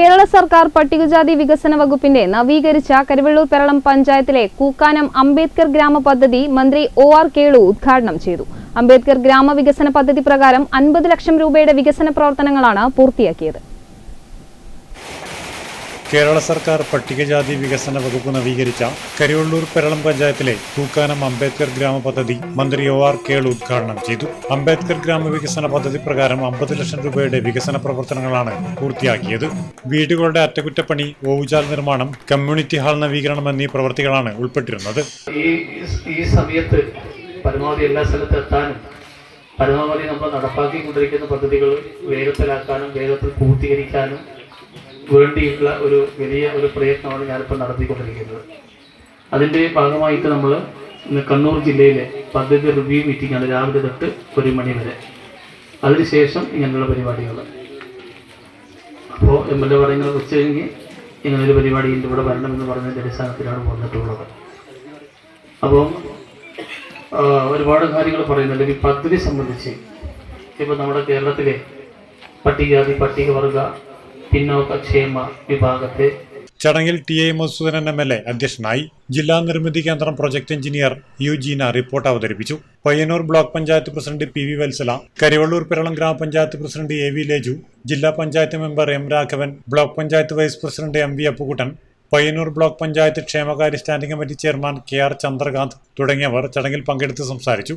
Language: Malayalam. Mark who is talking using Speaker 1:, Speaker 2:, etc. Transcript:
Speaker 1: കേരള സർക്കാർ പട്ടികജാതി വികസന വകുപ്പിന്റെ നവീകരിച്ച കരുവള്ളൂർ പെരളം പഞ്ചായത്തിലെ കൂക്കാനം അംബേദ്കർ ഗ്രാമ പദ്ധതി മന്ത്രി ഒ.ആർ. കേളു ഉദ്ഘാടനം ചെയ്തു. അംബേദ്കർ ഗ്രാമവികസന പദ്ധതി പ്രകാരം 50 ലക്ഷം രൂപയുടെ വികസന പ്രവർത്തനങ്ങളാണ് പൂർത്തിയാക്കിയത്.
Speaker 2: കേരള സർക്കാർ പട്ടികജാതി വികസന വകുപ്പ് നവീകരിച്ച കരുവള്ളൂർ പെരളം പഞ്ചായത്തിലെ കൂക്കാനം അംബേദ്കർ ഗ്രാമ പദ്ധതി മന്ത്രി ഒ.ആർ. കേളു ഉദ്ഘാടനം ചെയ്തു. അംബേദ്കർ ഗ്രാമവികസന പദ്ധതി പ്രകാരം 50 ലക്ഷം രൂപയുടെ വികസന പ്രവർത്തനങ്ങളാണ് പൂർത്തിയാക്കിയത്. വീടുകളുടെ അറ്റകുറ്റപ്പണി, ഓവുചാൽ നിർമ്മാണം, കമ്മ്യൂണിറ്റി ഹാൾ നവീകരണം എന്നീ പ്രവൃത്തികളാണ് ഉൾപ്പെട്ടിരുന്നത്.
Speaker 3: ഈ സമയത്ത് പരമാവധി എല്ലാ സ്ഥലത്തും എത്താനും പരമാവധി നമ്മൾ നടപ്പാക്കിക്കൊണ്ടിരിക്കുന്ന പദ്ധതികൾ വേഗത്തിലാക്കാനും വേഗത്തിൽ പൂർത്തീകരിക്കാനും വേണ്ടിയിട്ടുള്ള ഒരു വലിയ പ്രയത്നമാണ് ഞാനിപ്പോൾ നടത്തിക്കൊണ്ടിരിക്കുന്നത്. അതിൻ്റെ ഭാഗമായിട്ട് നമ്മൾ ഇന്ന് കണ്ണൂർ ജില്ലയിലെ പദ്ധതി റിവ്യൂ മീറ്റിംഗ് ആണ് രാവിലെ തൊട്ട് 1 മണി വരെ. അതിനുശേഷം ഇങ്ങനെയുള്ള പരിപാടികൾ. അപ്പോൾ MLA പറയുന്നത് ഉച്ചകഴിഞ്ഞ് ഇങ്ങനൊരു പരിപാടിയിൽ ഇവിടെ വരണമെന്ന് പറഞ്ഞതിൻ്റെ അടിസ്ഥാനത്തിലാണ് വന്നിട്ടുള്ളത്. അപ്പം ഒരുപാട് കാര്യങ്ങൾ പറയുന്നുണ്ട് ഈ പദ്ധതി സംബന്ധിച്ച്. ഇപ്പോൾ നമ്മുടെ കേരളത്തിലെ പട്ടികജാതി പട്ടികവർഗ പിന്നോക്കക്ഷേമ വിഭാഗത്തെ
Speaker 2: ചടങ്ങിൽ ടി.ഐ. മധുസൂദനൻ MLA അധ്യക്ഷനായി. ജില്ലാ നിർമ്മിതി കേന്ദ്രം പ്രൊജക്ട് എഞ്ചിനീയർ യു.ജീന റിപ്പോർട്ട് അവതരിപ്പിച്ചു. Payyanur block panchayat president P V. Vatsala, Karivellur Peralam grama panchayat president A V. Leju, ജില്ലാ panchayat member M. Raghavan, block panchayat vice president M V. Appukuttan, Payyanur block panchayat ക്ഷേമകാര്യ standing committee chairman K R. Chandrakant തുടങ്ങിയവർ ചടങ്ങിൽ പങ്കെടുത്ത് സംസാരിച്ചു.